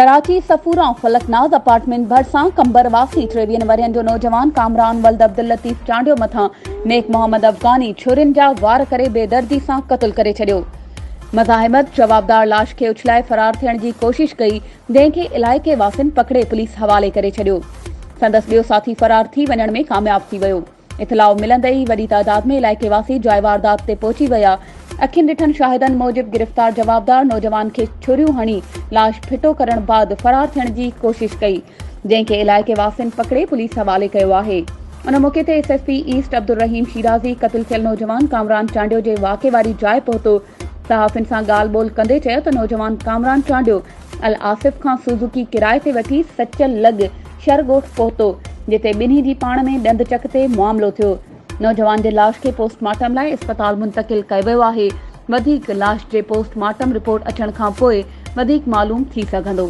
Karachi Safura फलकनाज़ apartment भरसा कंबरवासी 23 वरियन जो नौजवान कामरान वल्द अब्दुल लतीफ चांडियो मथा नेक मोहम्मद अफगानी छुरिन जा वार करे बेदर्दी से कत्ल करे छड़ियो। मज़ाहिमत जवाबदार लाश के उछलाए फरार थियण की कोशिश कई, जैके इलाइके वासिन पकड़े पुलिस हवाले करे छड़ियो। संदस बियो साथी फरार थी वञण में कामयाब थी वियो। इतलाउ मिलंदे ही वडी तादाद में इलाइके वासी जाइ वारदात ते पहुंची विया। अखिन ॾिठन शाहिदन मूजिब गिरफ्तार जवाबदार नौजवान के छुरियूं हणी लाश फिटो करण बाद फरार थियण की कोशिश कई, जैके इलाइके वासिन पकड़े पुलिस हवाले कयो आहे। उन मौके ते एसएसपी ईस्ट अब्दुल रहीम शिराजी कत्ल थियल नौजवान कामरान चांडियो जे वाक़े वारी जाइ पहुतो। सहाफ़िन सां ॻाल्हि ॿोल कंदे चयो त नौजवान कामरान चांडियो अल आसिफ खां सुजुकी किराए ते वठी सचल लग शरगोठ पहुतो, जिते ॿिन्ही जी पाण में ॾंद चक ते मामिलो थियो। नौजवान जे लाश के पोस्टमार्टम लाइ अस्पताल मुंतकिल कयो वियो आहे। वधीक लाश जे पोस्टमार्टम रिपोर्ट अचण खां पोइ वधीक मालूम थी सघंदो।